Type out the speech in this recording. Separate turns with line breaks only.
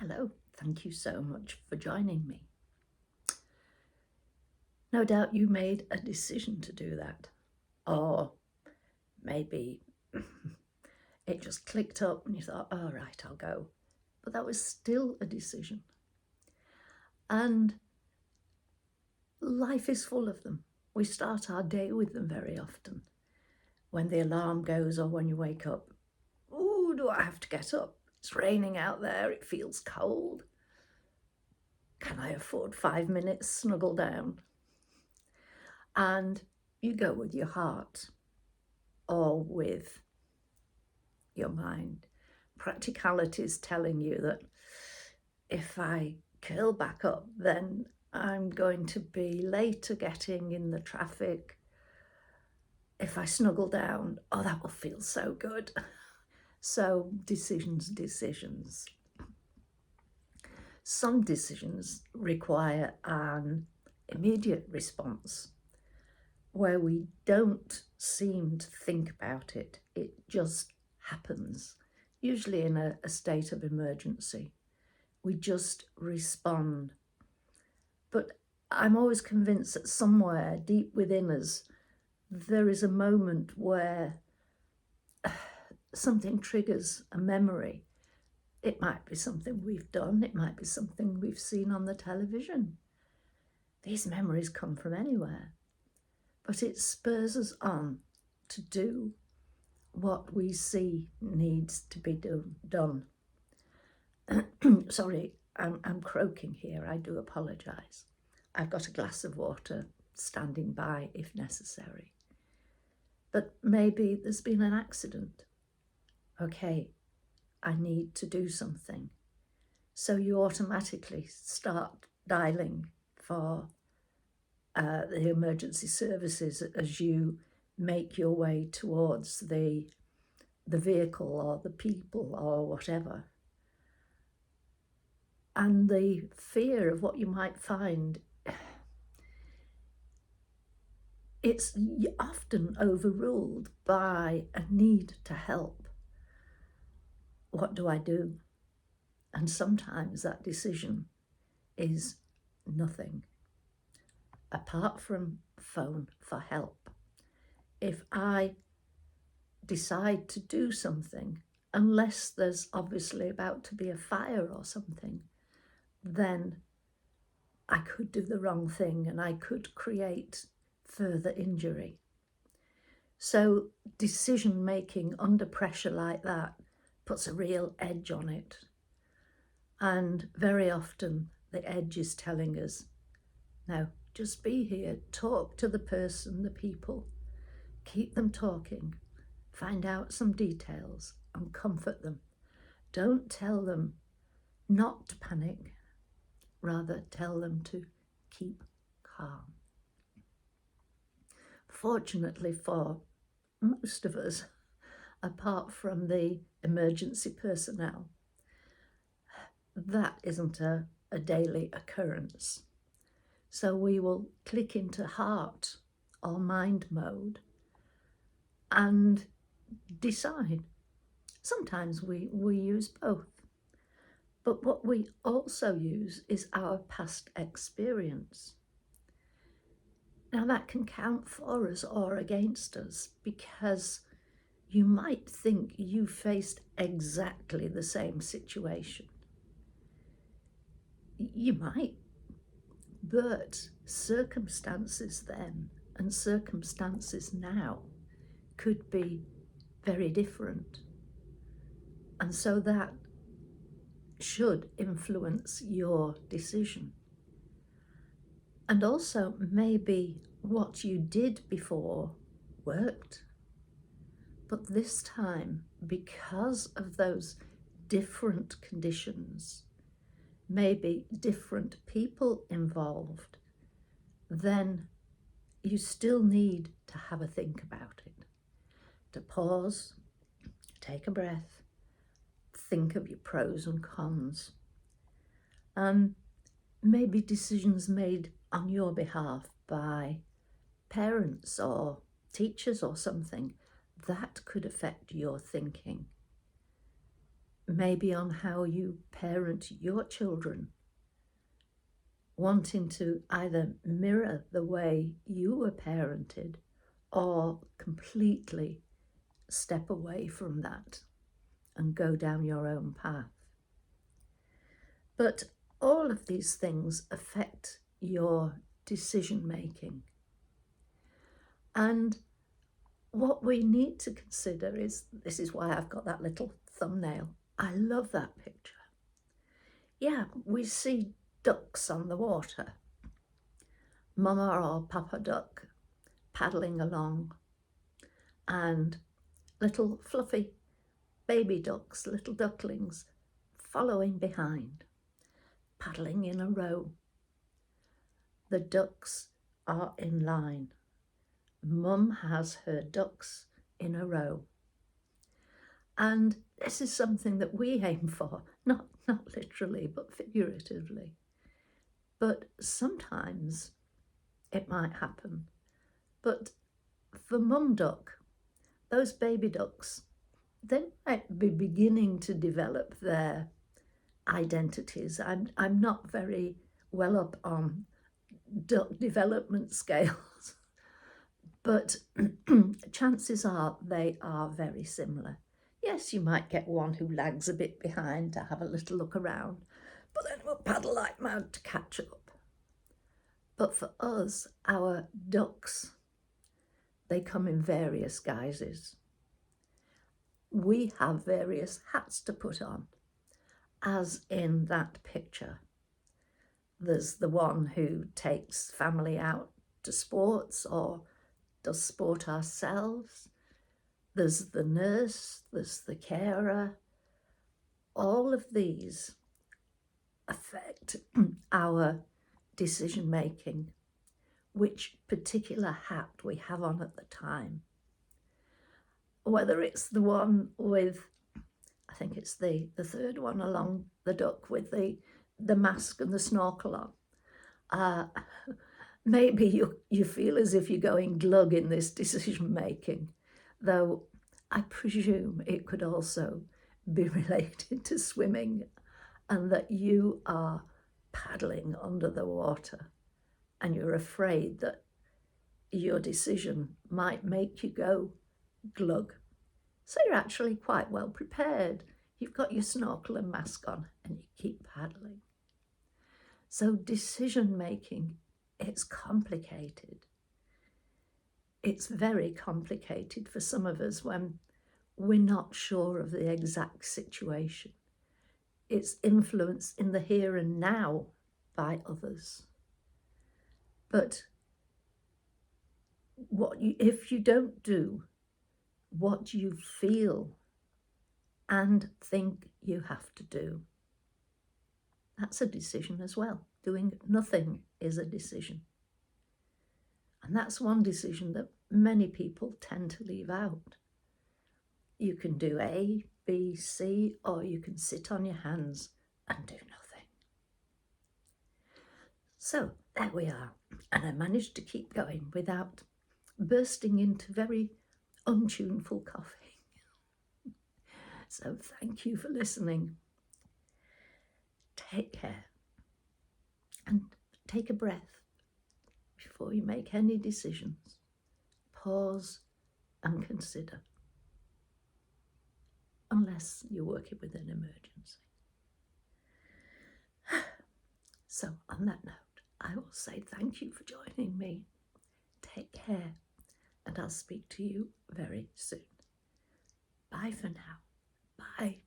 Hello, thank you so much for joining me. No doubt you made a decision to do that, or maybe it just clicked up and you thought, all right, I'll go. But that was still a decision. And life is full of them. We start our day with them very often. When the alarm goes or when you wake up, oh, do I have to get up? It's raining out there, it feels cold. Can I afford 5 minutes snuggle down? And you go with your heart or with your mind. Practicality is telling you that if I curl back up, then I'm going to be later getting in the traffic. If I snuggle down, oh, that will feel so good. So decisions. Some decisions require an immediate response where we don't seem to think about it. It just happens, usually in a state of emergency. We just respond. But I'm always convinced that somewhere deep within us, there is a moment where something triggers a memory. It might be something we've done, it might be something we've seen on the television. These memories come from anywhere, but it spurs us on to do what we see needs to be done. Sorry, I'm croaking here, I do apologise. I've got a glass of water standing by if necessary. But maybe there's been an accident. Okay, I need to do something. So you automatically start dialing for the emergency services as you make your way towards the vehicle or the people or whatever. And the fear of what you might find, it's often overruled by a need to help. What do I do? And sometimes that decision is nothing apart from phone for help. If I decide to do something, unless there's obviously about to be a fire or something, then I could do the wrong thing and I could create further injury. So decision making under pressure like that puts a real edge on it. And very often the edge is telling us, no, just be here, talk to the person, the people, keep them talking, find out some details and comfort them. Don't tell them not to panic, rather tell them to keep calm. Fortunately for most of us, apart from the emergency personnel, that isn't a daily occurrence. So we will click into heart or mind mode and decide. Sometimes we use both. But what we also use is our past experience. Now that can count for us or against us, because you might think you faced exactly the same situation. You might, but circumstances then and circumstances now could be very different. And so that should influence your decision. And also maybe what you did before worked, but this time, because of those different conditions, maybe different people involved, then you still need to have a think about it, to pause, take a breath, think of your pros and cons, and maybe decisions made on your behalf by parents or teachers or something, that could affect your thinking. maybe on how you parent your children, wanting to either mirror the way you were parented or completely step away from that and go down your own path. But all of these things affect your decision making. And what we need to consider is, this is why I've got that little thumbnail. I love that picture. Yeah, we see ducks on the water, mama or papa duck paddling along, and little fluffy baby ducks, little ducklings, following behind, paddling in a row. The ducks are in line. Mum has her ducks in a row. And this is something that we aim for, not literally, but figuratively. But sometimes it might happen. But for mum duck, those baby ducks, they might be beginning to develop their identities. I'm not very well up on duck development scales, but chances are they are very similar. Yes, you might get one who lags a bit behind to have a little look around, but then we'll paddle like mad to catch up. But for us, our ducks, they come in various guises. We have various hats to put on, as in that picture. There's the one who takes family out to sports or does sport ourselves. There's the nurse, there's the carer. All of these affect our decision making, which particular hat we have on at the time. Whether it's the one with, I think it's the third one along the duck with the mask and the snorkel on. Maybe you feel as if you're going glug in this decision making, though I presume it could also be related to swimming, and that you are paddling under the water and you're afraid that your decision might make you go glug. So you're actually quite well prepared. You've got your snorkel and mask on and you keep paddling. So decision making, it's complicated. It's very complicated for some of us when we're not sure of the exact situation. It's influenced in the here and now by others. But if you don't do what you feel and think you have to do, that's a decision as well. Doing nothing is a decision. And that's one decision that many people tend to leave out. You can do A, B, C, or you can sit on your hands and do nothing. So there we are. And I managed to keep going without bursting into very untuneful coughing. So thank you for listening. Take care and take a breath before you make any decisions. Pause and consider, unless you're working with an emergency. So on that note, I will say thank you for joining me. Take care, and I'll speak to you very soon. Bye for now. Bye.